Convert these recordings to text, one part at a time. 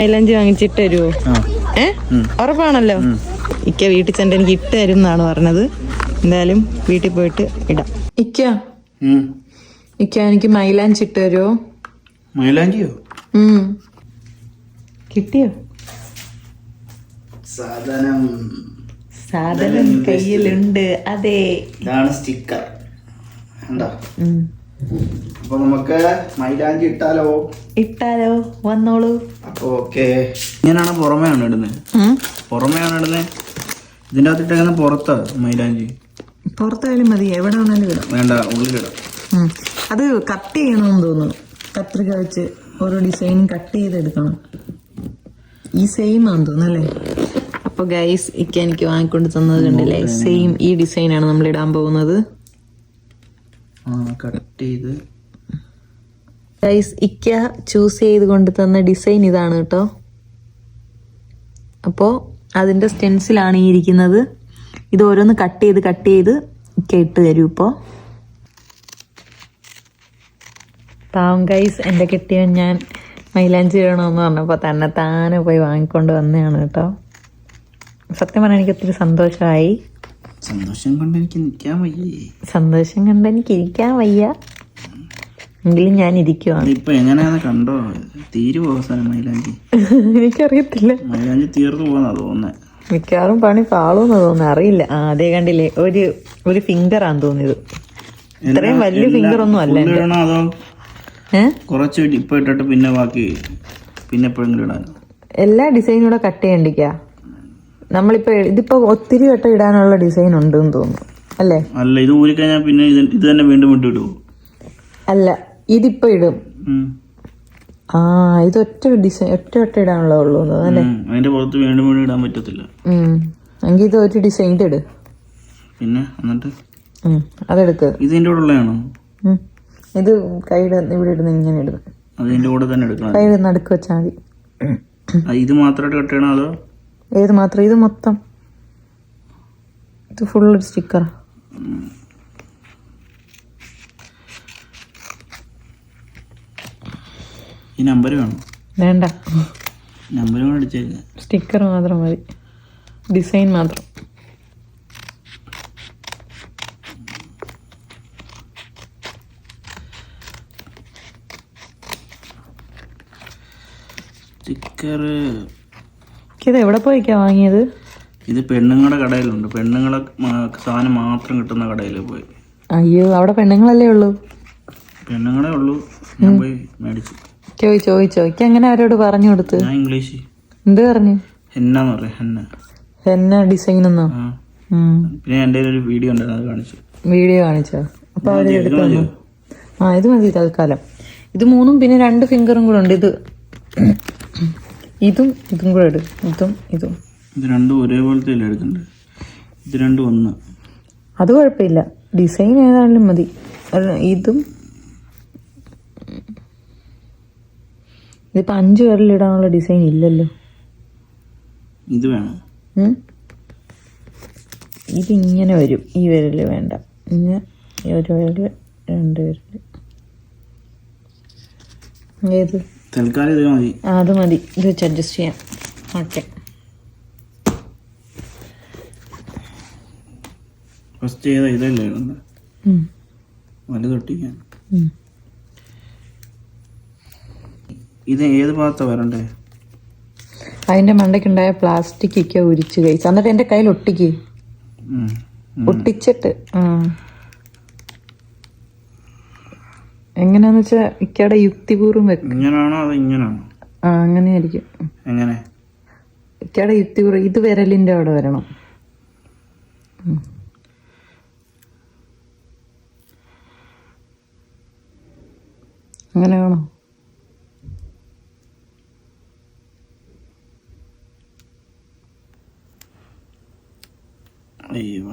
മൈലാഞ്ചി വാങ്ങിച്ചിട്ട് തരുമോ? ഉറപ്പാണല്ലോ. ഇക്ക വീട്ടിൽ ചെന്ന് എനിക്ക് ഇട്ട് തരും എന്നാണ് പറഞ്ഞത്. എന്തായാലും വീട്ടിൽ പോയിട്ട് ഇടാം. ഇക്ക എനിക്ക് മൈലാഞ്ചി ഇട്ട് തരുമോ? മൈലാഞ്ചിയോ? കിട്ടിയോ? സാധനം കയ്യിലുണ്ട്. അതെ, ഇതാണ് സ്റ്റിക്കർ. അപ്പൊ നമുക്ക് മൈലാഞ്ചി ഇട്ടാലോ? വന്നോളൂ. അപ്പൊ ഓക്കെ. ഇങ്ങനെയാണ് പുറമെയാണ് ഇടുന്നത്. ഇതിന്റെ അകത്ത് ഇട്ടേക്കുന്ന പുറത്താ മൈലാഞ്ചി. പുറത്തായാലും മതി, എവിടെ വേണാലും ഇടാം. വേണ്ട, ഉള്ളിലിടാം. അത് കട്ട് ചെയ്യണമെന്ന് തോന്നുന്നു. കത്രിക വെച്ച് ഓരോ ഡിസൈനും കട്ട് ചെയ്തെടുക്കണം. ഈ സെയിം ആണെന്ന് തോന്നുന്നു അല്ലേ? അപ്പൊ ഗൈസ്, ഇക്ക എനിക്ക് വാങ്ങിക്കൊണ്ട് തന്നത് കണ്ടില്ലേ? സെയിം ഈ ഡിസൈനാണ് നമ്മൾ ഇടാൻ പോകുന്നത്. ഗൈസ്, ഇക്ക ചൂസ് ചെയ്ത് കൊണ്ട് തന്ന ഡിസൈൻ ഇതാണ് കേട്ടോ. അപ്പോ അതിന്റെ സ്റ്റെൻസിലാണ് ഈ ഇരിക്കുന്നത്. ഇത് ഓരോന്ന് കട്ട് ചെയ്ത് ഇക്ക ഇട്ട് തരൂ. ഇപ്പോ പാവം ഗൈസ്, എന്റെ കെട്ടിയവൻ ഞാൻ മൈലാഞ്ചി ഇടണമെന്ന് പറഞ്ഞപ്പോ താനെ പോയി വാങ്ങിക്കൊണ്ട് വന്നതാണ് കേട്ടോ. സത്യം പറഞ്ഞാൽ എനിക്ക് ഒത്തിരി സന്തോഷമായി. സന്തോഷം കൊണ്ട് എനിക്ക് ഇരിക്കാൻ വയ്യ. എങ്കിലും ഞാൻ ഇരിക്കുവാണ്. ഇപ്പൊ എങ്ങനെയാന്ന് കണ്ടോ? തീരുവോ അവസാനം മൈലാഞ്ചി? എനിക്കറിയത്തില്ല. മൈലാഞ്ചി തീർന്നു പോന്നാ തോന്നുന്നത്. മിക്കവാറും പണി പാളൂന്ന് തോന്നുന്നു, അറിയില്ല. അതേ കണ്ടില്ലേ, ഒരു ഫിംഗർ ആന്ന് തോന്നിയത്. ഇത്രയും വലിയ ഫിംഗർ ഒന്നും അല്ല. അതോ കുറച്ച് ഇപ്പൊ ഇട്ടിട്ട് പിന്നെ ബാക്കി പിന്നെ എപ്പോഴെങ്കിലും ഇടാൻ? എല്ലാ ഡിസൈനും കൂടെ കട്ട് ചെയ്യണ്ടിക്ക. നമ്മളിപ്പോ ഇതിപ്പോ ഒത്തിരി വട്ടം ഇടാനുള്ള ഡിസൈൻ ഉണ്ടെന്ന് തോന്നുന്നു അല്ലേ? അല്ല, ഇത് ഊരിക്കഴിഞ്ഞാൽ പിന്നെ ഇത് തന്നെ വീണ്ടും ഇടുവോ? അല്ല, ഇതിപ്പോ ഇടും. ഇത് ഒറ്റ വട്ടം ഇടാനുള്ളൂ അല്ലേ? അതിന്റെ പുറത്ത് വീണ്ടും ഇടാൻ പറ്റത്തില്ല. എങ്കിൽ ഇത് ഒരു ഡിസൈൻ ഇട്. പിന്നെ എന്നിട്ട് അതെടുക്ക്. ഇതിന്റെ കൂടെ ഉള്ളതാണോ? ഇത് കൈയുടെ ഇവിടെ ഇടുന്ന ഇങ്ങനെ ഇടുന്നു. അതിന്റെ കൂടെ തന്നെ എടുക്കണം. കൈയുടെ നടുക്ക് വെച്ചാൽ മതി. ഇത് മാത്രമായിട്ട് കട്ട് ചെയ്യണോ അതോ? ഏത് മാത്രം? ഇത് മൊത്തം. ഇത് ഫുൾ സ്റ്റിക്കർ. ഈ നമ്പർ വേണം? വേണ്ട, നമ്പർ അടിച്ചേക്ക. സ്റ്റിക്കർ മാത്രം മതി, ഡിസൈൻ മാത്രം. സ്റ്റിക്കർ ഇത് എവിടെ പോയിക്കാ വാങ്ങിയത്? ഇത് പെണ്ണുങ്ങളുടെ കടയിലുണ്ട്. പെണ്ണുങ്ങളെ സാധനം മാത്രം കിട്ടുന്ന കടയിൽ പോയി. അയ്യോ, അവിടെ പെണ്ണുങ്ങളല്ലേ ഉള്ളൂ? പെണ്ണുങ്ങളെ ഉള്ളൂ. ഞാൻ പോയി മേടിച്ചു. ചോദിച്ചോ? അങ്ങനെ അവരോട് പറഞ്ഞു കൊടുത്ത്? ഞാൻ ഇംഗ്ലീഷ്. എന്ത് പറഞ്ഞു? ഹെന്നാന്ന് പറയാ. ഹെന്ന ഡിസൈൻ എന്നോ? പിന്നെ എന്റെ ഒരു വീഡിയോ ഉണ്ടായിരുന്നു, അത് കാണിച്ചു. വീഡിയോ കാണിച്ചോ? അപ്പൊ അവര് എടുത്തു. ഇത് മതി തൽക്കാലം. ഇത് മൂന്നും പിന്നെ 2 ഫിംഗറും കൂടെ ഉണ്ട്. ഇതും കൂടെ ഇടും. ഇത് രണ്ടും ഒരേപോലത്തെ എടുക്കണ്ടേ? ഇത് രണ്ടും ഒന്ന്. അത് കുഴപ്പമില്ല, ഡിസൈൻ ഏതാണെങ്കിലും മതി. ഇതിപ്പോ 5 പേരിലിടാനുള്ള ഡിസൈൻ ഇല്ലല്ലോ. ഇത് വേണം. ഇതിങ്ങനെ വരും. ഈ വിരല് വേണ്ട, ഇങ്ങനെ ഒരു വിരല് 2 വിരല്. ഏത്? തൽക്കാലം ഇത് മതി. അത് മതി. ഇത് വെച്ച് അഡ്ജസ്റ്റ് ചെയ്യാം. ഓക്കെ, ഫസ്റ്റ് ചെയ്ത ഇതല്ലേ വലുതൊട്ടിക്കാൻ. ഇത് ഏത് ഭാഗത്താ വരണ്ടേ? അതിന്റെ മണ്ടയ്ക്കുണ്ടായ പ്ലാസ്റ്റിക് ഒക്കെ ഉരിച്ചു കഴിച്ചു. എന്നിട്ട് എന്റെ കയ്യിൽ ഒട്ടിച്ചിട്ട് എങ്ങനെയാന്ന് വെച്ചാ ഇക്കയുടെ യുക്തിപൂർവ്വം വെക്കും. ഇങ്ങനാണോ അതോ ഇങ്ങനാണോ? അങ്ങനെയായിരിക്കും. എങ്ങനെ? ഇക്കയുടെ യുക്തിപൂർവ്വം ഇത് വിരലിന്റെ അവിടെ വരണം. അങ്ങനെ വേണോ? അയ്യോ,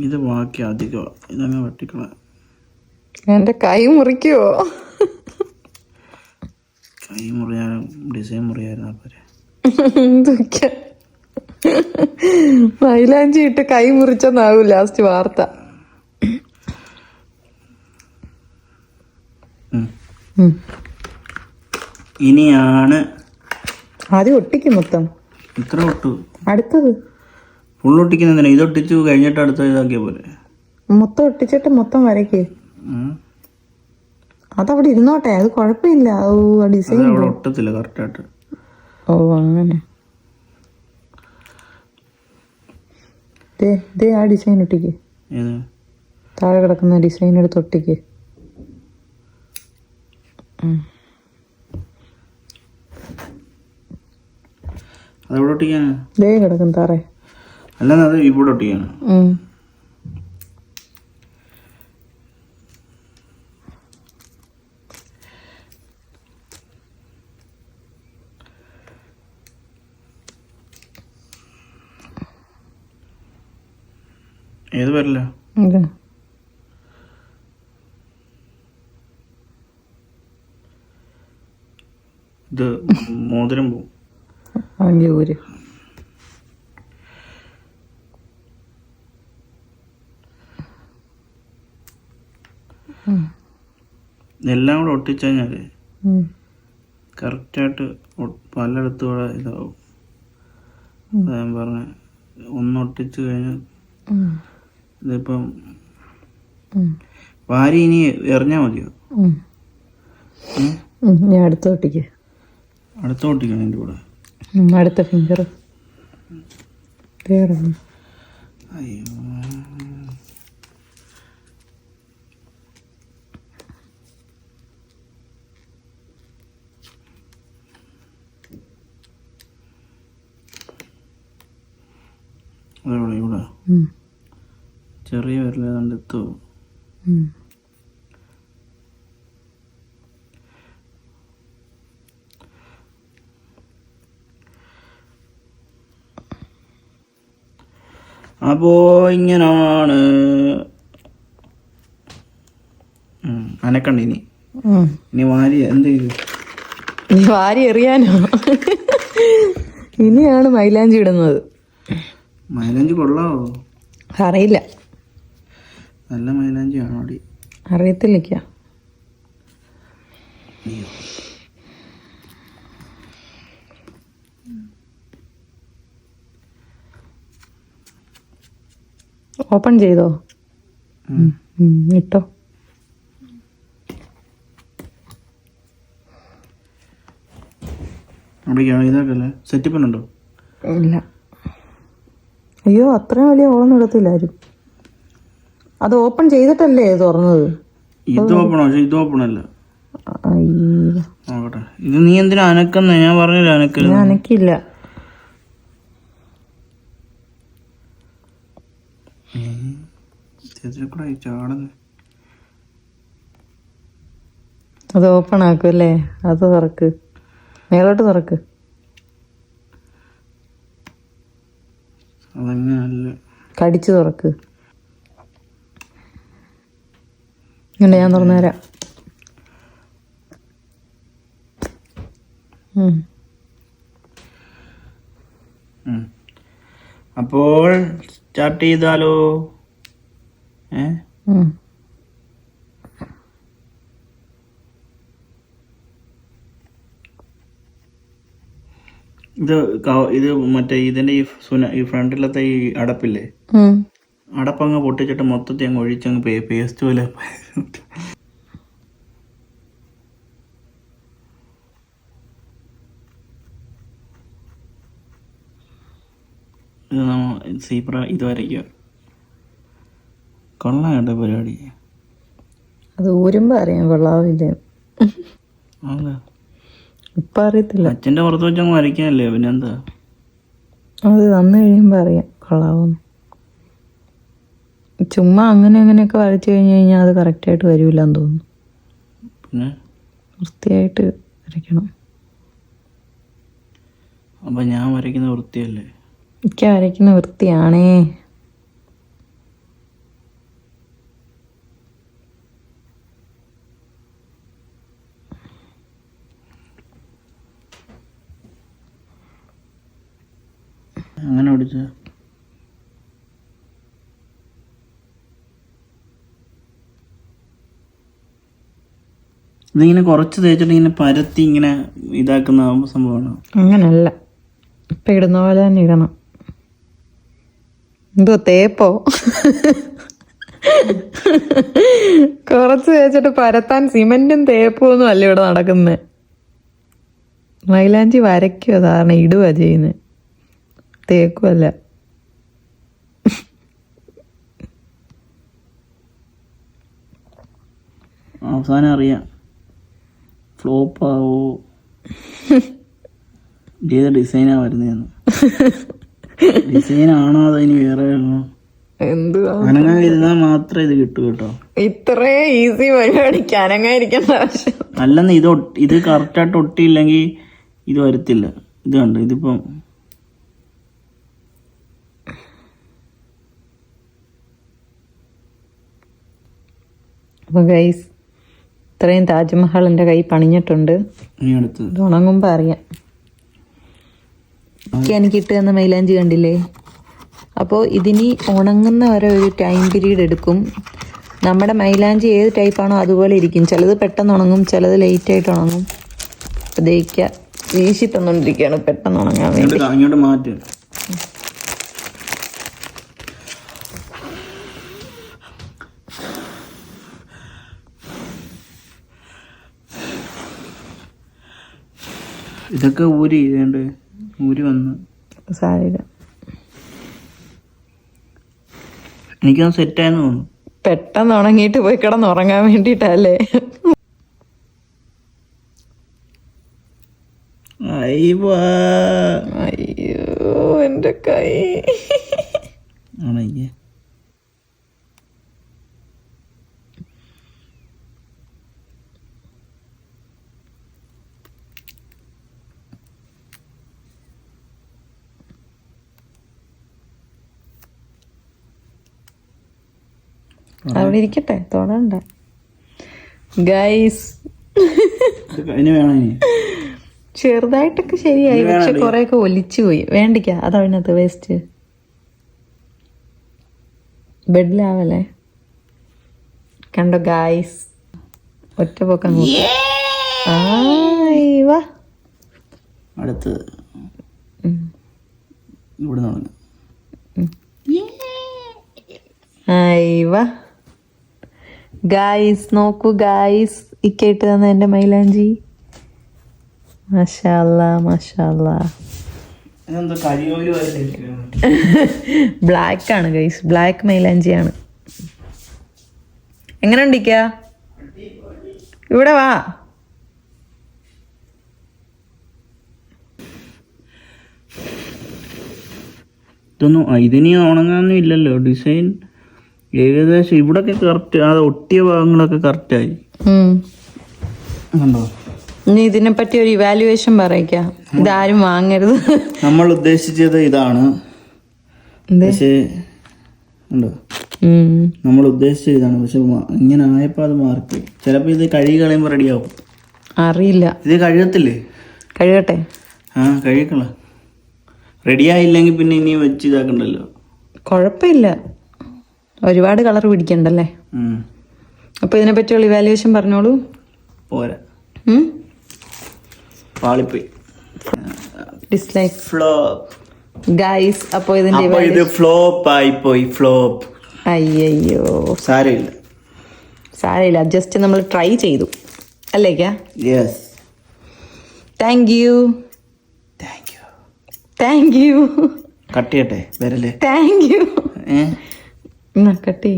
ഇത് ബാക്കി അധികം. ഇതങ്ങ് വെട്ടിക്കള. എന്റെ കൈ മുറിക്കുവോ? കൈ മുറിയാനും ഡിസൈൻ മുറിയായിരുന്നു. എന്തൊക്കെ മൈലാഞ്ചി ഇട്ട് കൈ മുറിച്ചെന്നാകും ലാസ്റ്റ് വാർത്ത. ഇനിയാണ് ആദ്യം ഒട്ടിക്കും മൊത്തം. ഇത്ര ഒട്ടു അടുത്തത് ഫുള്ള് ഒട്ടിക്കുന്നതിനാ? ഇത് ഒട്ടിച്ചു കഴിഞ്ഞിട്ട് അടുത്ത ഇതാക്കിയ പോലെ മൊത്തം ഒട്ടിച്ചിട്ട് മൊത്തം വരയ്ക്കേ. ഉം. അതവിടെ ഇരുന്നോട്ടെ, അത് കുഴപ്പമില്ല. ഓ ഡിസൈൻ അത് അവിടെ ഒട്ടത്തില്ല കറക്റ്റായിട്ട്. ഓ അങ്ങനെ. ദേ ആ ഡിസൈൻ ഒട്ടിക്ക്. ഏത്? താഴെ കിടക്കുന്ന ഡിസൈൻ എടുത്ത് ഒട്ടിക്ക്. അതെവിടെ ഒട്ടിക്കാനാ? ദേ കിടക്കും താറേ. അല്ലാതെ അത് ഇവിടെ ഒട്ടിക്കാനാ? ഏത് വരില്ല? ഇത് മോതിരം പോവും. ഊര്. ഇതെല്ലാം കൂടെ ഒട്ടിച്ചു കഴിഞ്ഞാല് കറക്റ്റായിട്ട് പലയിടത്തും കൂടെ ഇതാവും. ഞാൻ പറഞ്ഞ ഒന്നൊട്ടിച്ചു കഴിഞ്ഞാൽ ഇതിപ്പം വാരി ഇനി എറിഞ്ഞാ മതിയോ? ഞാൻ അടുത്ത ഒട്ടിക്ക്. അടുത്ത ഒട്ടിക്കണം എൻ്റെ കൂടെ. അടുത്ത ഫിംഗർ. അയ്യോ, അതെവിടെ? ഇവിടെ ചെറിയ വിരലേതാണ്ട് എത്തോ? അപ്പോ ഇങ്ങനാണ് അനക്കണ്ട. ഇനി വാരി എന്ത് ചെയ്തു? വാരി എറിയാനോ? ഇനിയാണ് മൈലാഞ്ചി ഇടുന്നത്. മൈലാഞ്ചി കൊള്ളാവോ? അറിയില്ല. നല്ല മൈലാഞ്ചി ആണോ? അറിയത്തില്ല. ഓപ്പൺ ചെയ്തോ? ഇട്ടോ. ഇതാക്കല്ലേ സെറ്റപ്പ് ഉണ്ടോ? ഇല്ല. അയ്യോ, അത്രയും വലിയ ഓളം ഇടത്തില്ല ആരും. അത് ഓപ്പൺ ചെയ്തിട്ടല്ലേ തുറന്നത്? ഇത് ഓപ്പണോ? ഇത് ഓപ്പൺ അല്ല. അയ്യോ, നോക്കട്ടെ. ഇത് നീ എന്തിനാ അനക്കുന്ന? ഞാൻ പറഞ്ഞില്ല അനക്കല്ല. ഞാൻ അനക്കില്ല. അത് ഓപ്പൺ ആക്കും അല്ലേ? അത് തുറക്ക്, മേലോട്ട് തുറക്ക്. കടിച്ചു തുറക്ക്. ഇങ്ങനെ ഞാൻ തുറന്നുതരാം. അപ്പോൾ സ്റ്റാർട്ട് ചെയ്താലോ? ഇത് മറ്റേ ഇതിന്റെ ഈ ഫ്രണ്ടിലത്തെ ഈ അടപ്പില്ലേ, അടപ്പങ്ങ് പൊട്ടിച്ചിട്ട് മൊത്തത്തിൽ അങ്ങ് ഒഴിച്ചങ്ങ് പേസ്റ്റ് പോലെ. സീപ്ര ഇത് വരയ്ക്കുക. കൊള്ളാം കേട്ടോ പരിപാടി. അത് ഊരുമ്പോ അറിയാം കൊള്ളാവില്ല. ഇപ്പൊ അറിയത്തില്ല. അച്ഛന്റെ പുറത്ത് വെച്ചങ്ങ് വരയ്ക്കാനല്ലേ, പിന്നെ എന്താ? അത് വന്നു കഴിയുമ്പോ അറിയാം കൊള്ളാവോന്ന്. ചുമ്മാ അങ്ങനെയൊക്കെ വരച്ചു കഴിഞ്ഞു കഴിഞ്ഞാൽ അത് കറക്റ്റായിട്ട് വരൂലെന്ന് തോന്നുന്നു. പിന്നെ വൃത്തിയായിട്ട് വരയ്ക്കണം. അപ്പൊ ഞാൻ വരയ്ക്കുന്ന വൃത്തിയല്ലേ? എനിക്ക് വരയ്ക്കുന്ന വൃത്തിയാണേ. അങ്ങനെ പിടിച്ച ഇതിങ്ങനെ കുറച്ച് തേച്ചിട്ട് ഇങ്ങനെ പരത്തി ഇങ്ങനെ ഇതാക്കുന്ന സംഭവമാണ്. അങ്ങനല്ല, ഇപ്പൊ ഇടുന്ന പോലെ തന്നെ ഇടണം. എന്തോ തേപ്പോ? കുറച്ച് തേച്ചിട്ട് പരത്താൻ സിമെന്റും തേപ്പും ഒന്നും അല്ല ഇവിടെ നടക്കുന്നത്. മൈലാഞ്ചി വരയ്ക്കുക സാധാരണ, ഇടുക ചെയ്യുന്നത്, തേക്കുമല്ല. അവസാനം അറിയാം ഫ്ലോപ്പ് ആവോ, ഏത് ഡിസൈനാ വരുന്നതെന്ന്. ഡിസൈൻ ആണോ അതോ ഇനി വേറെ എന്തുവാ അനങ്ങാൻ ഇരുന്നാൽ മാത്രമേ ഇത് കിട്ടൂ കേട്ടോ. ഇത്രേ ഈസി പരിപാടിക്ക് അനങ്ങാതിരിക്കേണ്ട ആവശ്യം അല്ലെന്ന് ഇത് കറക്റ്റായിട്ട് ഒട്ടിയില്ലെങ്കിൽ ഇത് വരത്തില്ല. ഇത് കണ്ടോ, ഇതിപ്പം അപ്പൊ ഗൈസ്, ഇത്രയും താജ്മഹൽ എൻ്റെ കൈ പണിഞ്ഞിട്ടുണ്ട്. ഇനി അടുത്തത് ഇത് ഉണങ്ങുമ്പോ അറിയാം. എനിക്ക് ഇട്ട് തന്ന മൈലാഞ്ചി കണ്ടില്ലേ? അപ്പോൾ ഇതിനി ഉണങ്ങുന്ന വരെ ഒരു ടൈം പീരീഡ് എടുക്കും. നമ്മുടെ മൈലാഞ്ചി ഏത് ടൈപ്പാണോ അതുപോലെ ഇരിക്കും. ചിലത് പെട്ടെന്ന് ഉണങ്ങും, ചിലത് ലേറ്റായിട്ട് ഉണങ്ങും. അപ്പോൾ ദേഹിക്കുക, വീശി തന്നുകൊണ്ടിരിക്കുകയാണ് പെട്ടെന്ന് ഉണങ്ങാൻ വേണ്ടി. ഇങ്ങോട്ട് മാറ്റി ഇതൊക്കെ ഊരി വന്ന് സാരില്ല, എനിക്കൊന്ന് സെറ്റായെന്ന് തോന്നുന്നു. പെട്ടെന്ന് ഉണങ്ങിയിട്ട് പോയി കിടന്ന് ഉറങ്ങാൻ വേണ്ടിയിട്ടല്ലേ? അയ്യോ എൻ്റെ കൈ. ആണയ്യേ, അവിടെ ഇരിക്കട്ടെ, തൊടണ്ട ഗൈസ്. ഇനി വേണം. ഇനി ചെറുതായിട്ടൊക്കെ ശരിയായി, പക്ഷെ കൊറേയൊക്കെ ഒലിച്ചു പോയി. വേണ്ടിക്ക അതതിനകത്ത് വേസ്റ്റ് ബെഡിലാവല്ലേ. കണ്ടോ ഗൈസ്, ഒറ്റ പോക്കം വാ. അടുത്ത് ഇവിടെ തുടങ്ങും. വാ ഗൈസ്, നോക്കൂ ഗൈസ്, ഇക്കേട്ട് തന്ന എൻ്റെ മൈലാഞ്ചി. മാഷാല്ലാ മാഷാല്ലാ. ബ്ലാക്ക് ആണ് ഗൈസ്, ബ്ലാക്ക് മൈലാഞ്ചിയാണ്. എങ്ങനെ ഉണ്ടിക്ക? ഇവിടെ വാ. ഇതൊന്നും ഇതിനി ഉണങ്ങാനൊന്നും ഇല്ലല്ലോ. ഡിസൈൻ ഏകദേശം ഇവിടൊക്കെ കറക്റ്റ്, അത് ഒട്ടിയ ഭാഗങ്ങളൊക്കെ കറക്റ്റായി. കണ്ടോ? ഇനി ഇതിനെ പറ്റി ഒരു ഇവാലുവേഷൻ പറയിക്ക. ഇതാരും വാങ്ങരുത്. നമ്മൾ ഉദ്ദേശിച്ചത് ഇതാണ്, പക്ഷേ ഉണ്ടോ, നമ്മൾ ഉദ്ദേശിച്ചത് ഇതാണ്, പക്ഷെ ഇങ്ങനെ ആയപ്പോ അത് മാറിപ്പോയി. ചിലപ്പോ ഇത് കഴുകി കളയുമ്പോ റെഡിയാവും. അറിയില്ല, ഇത് കഴുകത്തില്ലേ? കഴുകട്ടെ. കഴുകിക്കള. റെഡിയായില്ലെങ്കിൽ പിന്നെ ഇനി വെച്ച് ഇതാക്കണ്ടല്ലോ. കുഴപ്പമില്ല, ഒരുപാട് കളർ പിടിക്കണ്ടല്ലേ. അപ്പൊ ഇതിനെ പറ്റിയുള്ള ഇവാലുവേഷൻ പറഞ്ഞോളൂ. പോരാ, പാളിപ്പോയി. Dislike flop guys. അപ്പൊ ഇതിന്റെ ഇത് ഫ്ലോപ്പ് ആയിപ്പോയി. ഫ്ലോപ്പ്. അയ്യോ സാരമില്ല, സാരമില്ല, ജസ്റ്റ് നമ്മൾ ട്രൈ ചെയ്തു അല്ലേക്കാ. Yes, thank you. Thank you. Thank you. Cut ചെയ്യട്ടെ വരല്ലേ? Thank you. കട്ടി.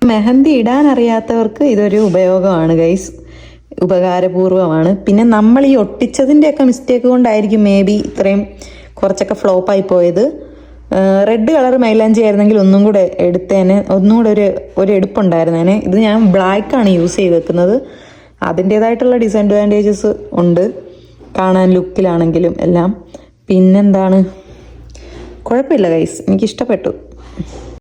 മെഹന്തി ഇടാൻ അറിയാത്തവർക്ക് ഇതൊരു ഉപയോഗമാണ് ഗൈസ്, ഉപകാരപൂർവമാണ്. പിന്നെ നമ്മൾ ഈ ഒട്ടിച്ചതിൻ്റെയൊക്കെ മിസ്റ്റേക്ക് കൊണ്ടായിരിക്കും മേ ബി ഇത്രയും കുറച്ചൊക്കെ ഫ്ലോപ്പായി പോയത്. റെഡ് കളർ മൈലാഞ്ചി ആയിരുന്നെങ്കിൽ ഒന്നും കൂടെ എടുത്തേനെ, ഒന്നും കൂടെ ഒരു എടുപ്പുണ്ടായിരുന്നേനെ. ഇത് ഞാൻ ബ്ലാക്കാണ് യൂസ് ചെയ്ത് വെക്കുന്നത്. അതിൻ്റേതായിട്ടുള്ള ഡിസഡ്വാൻറ്റേജസ് ഉണ്ട്, കാണാൻ ലുക്കിലാണെങ്കിലും എല്ലാം. പിന്നെന്താണ്, കുഴപ്പമില്ല ഗൈസ്, എനിക്കിഷ്ടപ്പെട്ടു.